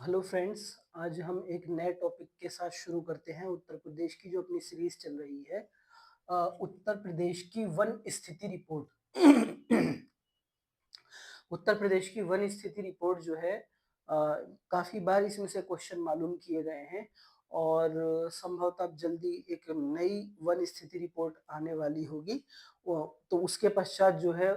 Hello friends. आज हम एक नए टॉपिक के साथ शुरू करते हैं। उत्तर प्रदेश की जो अपनी सीरीज चल रही है, उत्तर प्रदेश की वन स्थिति रिपोर्ट। उत्तर प्रदेश की वन स्थिति रिपोर्ट जो है, काफी बार इसमें से क्वेश्चन मालूम किए गए हैं और संभवतः अब जल्दी एक नई वन स्थिति रिपोर्ट आने वाली होगी। तो उसके पश्चात जो है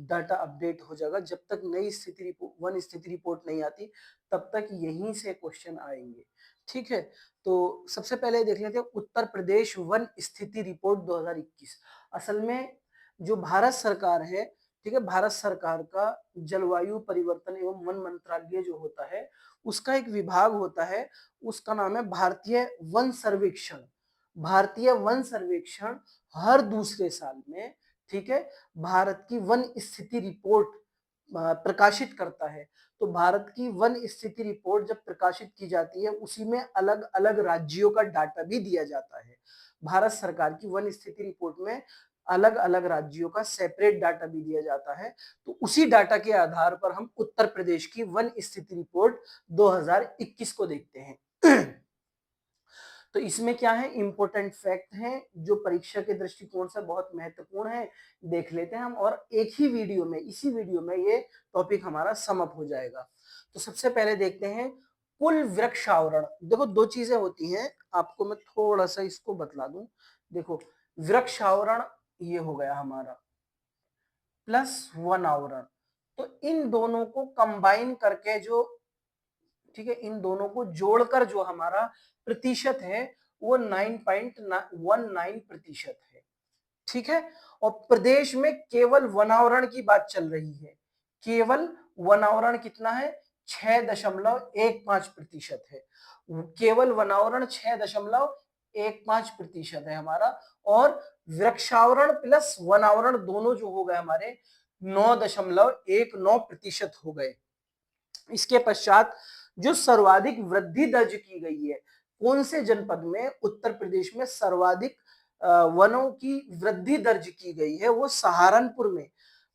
डाटा अपडेट हो जाएगा। जब तक नई स्थिति रिपोर्ट वन स्थिति रिपोर्ट नहीं आती तब तक यहीं से क्वेश्चन आएंगे। ठीक है, तो सबसे पहले देख लेते हैं उत्तर प्रदेश वन स्थिति रिपोर्ट 2021। असल में जो भारत सरकार है, ठीक है, भारत सरकार का जलवायु परिवर्तन एवं वन मंत्रालय जो होता है उसका एक विभाग होता है, उसका नाम है भारतीय वन सर्वेक्षण। भारतीय वन सर्वेक्षण हर दूसरे साल में, ठीक है, भारत की वन स्थिति रिपोर्ट प्रकाशित करता है। तो भारत की वन स्थिति रिपोर्ट जब प्रकाशित की जाती है उसी में अलग अलग राज्यों का डाटा भी दिया जाता है। भारत सरकार की वन स्थिति रिपोर्ट में अलग अलग राज्यों का सेपरेट डाटा भी दिया जाता है। तो उसी डाटा के आधार पर हम उत्तर प्रदेश की वन स्थिति रिपोर्ट 2021 को देखते हैं। तो इसमें क्या है, इंपॉर्टेंट फैक्ट हैं जो परीक्षा के दृष्टिकोण से बहुत महत्वपूर्ण है, देख लेते हैं हम। और एक ही वीडियो में, इसी वीडियो में ये टॉपिक हमारा समअप हो जाएगा। तो सबसे पहले देखते हैं कुल वृक्षावरण। देखो दो चीजें होती हैं, आपको मैं थोड़ा सा इसको बतला दूं। देखो वृक्षावरण ये हो गया हमारा, प्लस वन आवरण। तो इन दोनों को कंबाइन करके जो, ठीक है, इन दोनों को जोड़कर जो हमारा प्रतिशत है वो 9.19% है। ठीक है, और प्रदेश में केवल वनावरण की बात चल रही है। केवल वनावरण कितना है, 6.15% है। केवल वनावरण 6.15% है हमारा। और वृक्षावरण प्लस वनावरण दोनों जो हो गए हमारे 9.19% हो गए। इसके पश्चात जो सर्वाधिक वृद्धि दर्ज की गई है, कौन से जनपद में उत्तर प्रदेश में सर्वाधिक वनों की वृद्धि दर्ज की गई है, वो सहारनपुर में।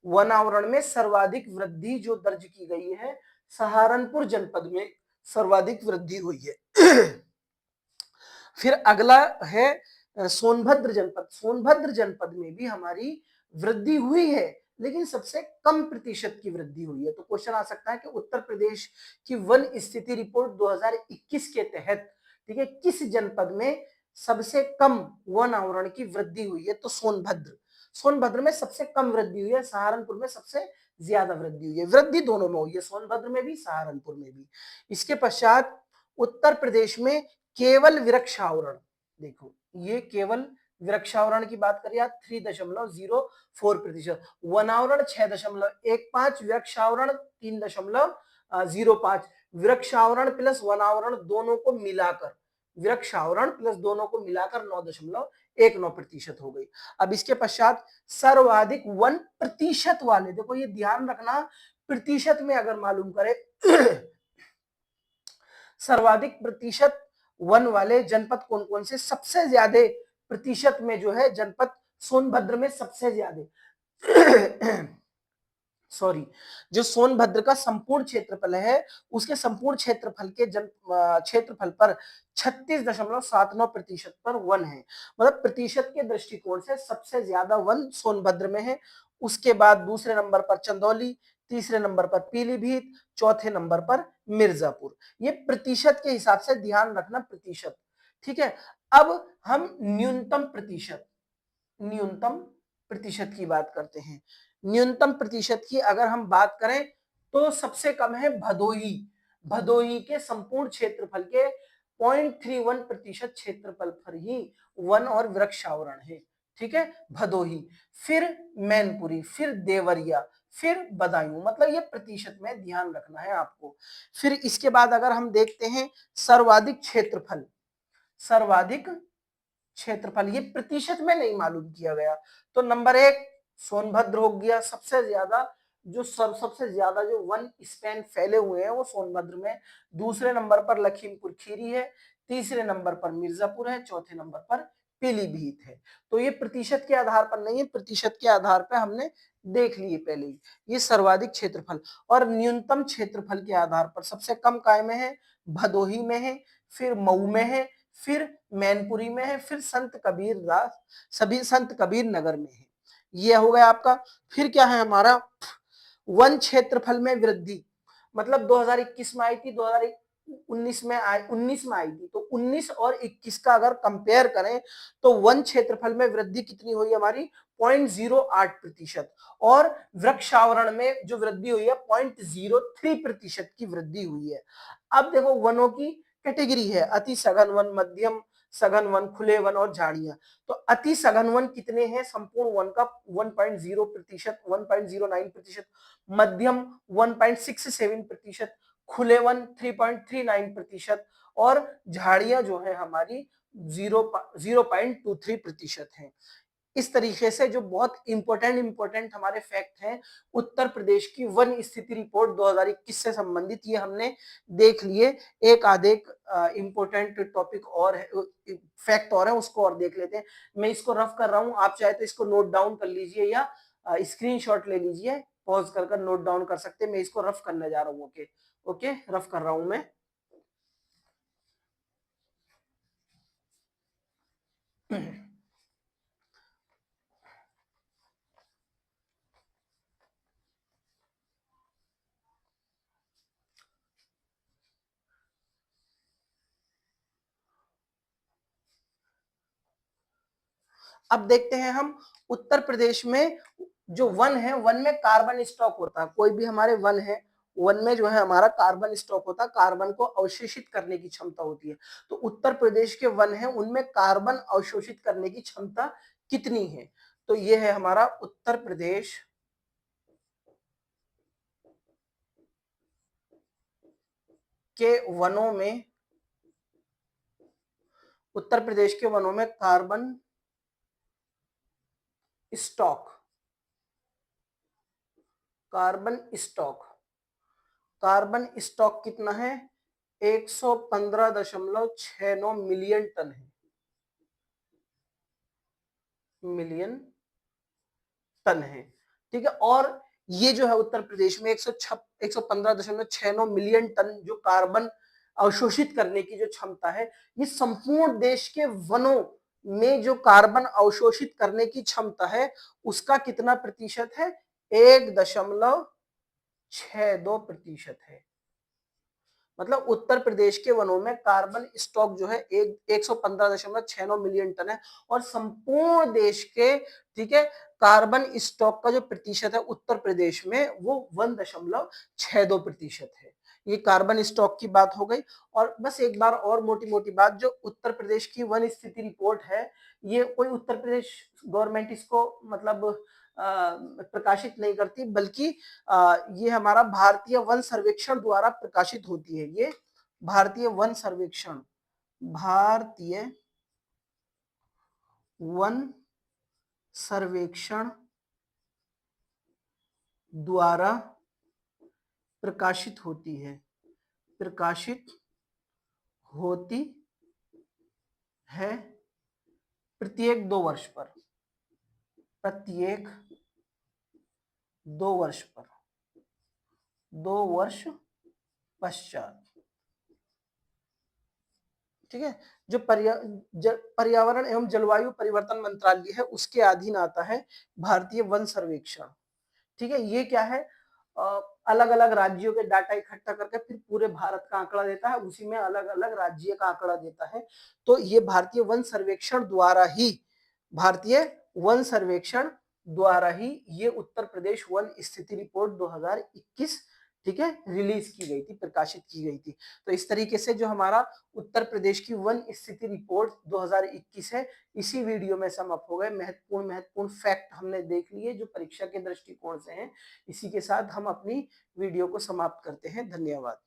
वनावरण में सर्वाधिक वृद्धि जो दर्ज की गई है, सहारनपुर जनपद में सर्वाधिक वृद्धि हुई है। फिर अगला है सोनभद्र जनपद। सोनभद्र जनपद में भी हमारी वृद्धि हुई है, लेकिन सबसे कम प्रतिशत की वृद्धि हुई है। तो क्वेश्चन आ सकता है कि उत्तर प्रदेश की वन स्थिति रिपोर्ट 2021 के तहत, ठीक है, किस जनपद में सबसे कम वन आवरण की वृद्धि हुई है? तो सोनभद्र। सोनभद्र में सबसे कम वृद्धि हुई है, सहारनपुर में सबसे ज्यादा वृद्धि हुई है। वृद्धि दोनों में हुई है, सोनभद्र में भी सहारनपुर में भी। इसके पश्चात उत्तर प्रदेश में केवल वृक्षावरण, देखो ये केवल वृक्षावरण की बात करिए, 3.04%। वनावरण 6.15, वृक्षावरण 3.05। वृक्षावरण प्लस वनावरण दोनों को मिलाकर, वृक्षावरण प्लस दोनों को मिलाकर 9.19% हो गई। अब इसके पश्चात सर्वाधिक वन प्रतिशत वाले, देखो ये ध्यान रखना, प्रतिशत में अगर मालूम करें सर्वाधिक प्रतिशत वन वाले जनपद कौन कौन से, सबसे ज्यादा प्रतिशत में जो है जनपद सोनभद्र में सबसे ज्यादा सॉरी, जो सोनभद्र का संपूर्ण क्षेत्रफल है उसके संपूर्ण क्षेत्रफल के क्षेत्रफल पर 36.79% पर वन है। मतलब प्रतिशत के दृष्टिकोण से सबसे ज्यादा वन सोनभद्र में है। उसके बाद दूसरे नंबर पर चंदौली, तीसरे नंबर पर पीलीभीत, चौथे नंबर पर मिर्जापुर। ये प्रतिशत के हिसाब से ध्यान रखना, प्रतिशत। ठीक है, अब हम न्यूनतम प्रतिशत, न्यूनतम प्रतिशत की बात करते हैं। न्यूनतम प्रतिशत की अगर हम बात करें तो सबसे कम है भदोही। भदोही के संपूर्ण क्षेत्रफल के 0.31% क्षेत्रफल पर ही वन और वृक्षावरण है। ठीक है, भदोही, फिर मैनपुरी, फिर देवरिया, फिर बदायूं। मतलब ये प्रतिशत में ध्यान रखना है आपको। फिर इसके बाद अगर हम देखते हैं सर्वाधिक क्षेत्रफल, सर्वाधिक क्षेत्रफल ये प्रतिशत में नहीं मालूम किया गया। तो नंबर एक सोनभद्र हो गया सबसे ज्यादा, जो सबसे ज्यादा जो वन स्पैन फैले हुए हैं वो सोनभद्र में। दूसरे नंबर पर लखीमपुर खीरी है, तीसरे नंबर पर मिर्जापुर है, चौथे नंबर पर पीलीभीत है। तो ये प्रतिशत के आधार पर नहीं है, प्रतिशत के आधार पर हमने देख लिए पहले ही। ये सर्वाधिक क्षेत्रफल और न्यूनतम क्षेत्रफल के आधार पर सबसे कम काय में है, भदोही में है, फिर मऊ में है, फिर मैनपुरी में है, फिर संत कबीर नगर में है। ये हो गया आपका। फिर क्या है हमारा, वन क्षेत्रफल में वृद्धि, मतलब 2021 में आई थी, 2019 में आई, 19 में आई थी, तो 19 और 21 का अगर कंपेयर करें तो वन क्षेत्रफल में वृद्धि कितनी हुई हमारी, 0.08%। और वृक्षावरण में जो वृद्धि हुई है 0.03% की वृद्धि हुई है। अब देखो वनों की कैटेगरी है, अति सघन वन, मध्यम सघन वन, खुले वन और झाड़ियां। तो अति सघन वन कितने हैं, संपूर्ण वन का 1.0%, 1.09%, मध्यम 1.67%, खुले वन 3.39% और झाड़ियां जो है हमारी 0.23% है। इस तरीके से जो बहुत इंपॉर्टेंट हमारे फैक्ट हैं उत्तर प्रदेश की वन स्थिति रिपोर्ट 2021 से संबंधित, ये हमने देख लिए। एक आधे इंपॉर्टेंट टॉपिक और है, फैक्ट और है, उसको और देख लेते हैं। मैं इसको रफ कर रहा हूं, आप चाहे तो इसको नोट डाउन कर लीजिए या स्क्रीनशॉट ले लीजिए, पॉज कर नोट डाउन कर सकते हैं। मैं इसको रफ करने जा रहा हूँ। ओके ओके, रफ कर रहा हूं मैं। अब देखते हैं हम उत्तर प्रदेश में जो वन है, वन में कार्बन स्टॉक होता है। कोई भी हमारे वन है, वन में जो है हमारा कार्बन स्टॉक होता है, कार्बन को अवशोषित करने की क्षमता होती है। तो उत्तर प्रदेश के वन है, उनमें कार्बन अवशोषित करने की क्षमता कितनी है, तो ये है हमारा उत्तर प्रदेश के वनों में, उत्तर प्रदेश के वनों में carbon stock, carbon stock, carbon stock कितना है, 115.69 मिलियन टन है, मिलियन टन है। ठीक है, और ये जो है उत्तर प्रदेश में 115.69 मिलियन टन जो कार्बन अवशोषित करने की जो क्षमता है, ये संपूर्ण देश के वनों में जो कार्बन अवशोषित करने की क्षमता है उसका कितना प्रतिशत है, 1.62% है। मतलब उत्तर प्रदेश के वनों में कार्बन स्टॉक जो है 115.69 मिलियन टन है, और संपूर्ण देश के, ठीक है, कार्बन स्टॉक का जो प्रतिशत है उत्तर प्रदेश में वो 1.62% है। ये कार्बन स्टॉक की बात हो गई। और बस एक बार और मोटी मोटी बात, जो उत्तर प्रदेश की वन स्थिति रिपोर्ट है, ये कोई उत्तर प्रदेश गवर्नमेंट इसको मतलब प्रकाशित नहीं करती, बल्कि ये हमारा भारतीय वन सर्वेक्षण द्वारा प्रकाशित होती है। ये भारतीय वन सर्वेक्षण, भारतीय वन सर्वेक्षण द्वारा प्रकाशित होती है, प्रकाशित होती है प्रत्येक 2 वर्ष पर, प्रत्येक 2 वर्ष पर, 2 वर्ष पश्चात। ठीक है, जो पर्यावरण एवं जलवायु परिवर्तन मंत्रालय है उसके अधीन आता है भारतीय वन सर्वेक्षण। ठीक है, ये क्या है, अलग अलग राज्यों के डाटा इकट्ठा करके फिर पूरे भारत का आंकड़ा देता है, उसी में अलग अलग राज्य का आंकड़ा देता है। तो ये भारतीय वन सर्वेक्षण द्वारा ही, भारतीय वन सर्वेक्षण द्वारा ही ये उत्तर प्रदेश वन स्थिति रिपोर्ट 2021, ठीक है, रिलीज की गई थी, प्रकाशित की गई थी। तो इस तरीके से जो हमारा उत्तर प्रदेश की वन स्थिति रिपोर्ट 2021 है, इसी वीडियो में समाप्त हो गए। महत्वपूर्ण फैक्ट हमने देख लिए जो परीक्षा के दृष्टिकोण से हैं। इसी के साथ हम अपनी वीडियो को समाप्त करते हैं। धन्यवाद।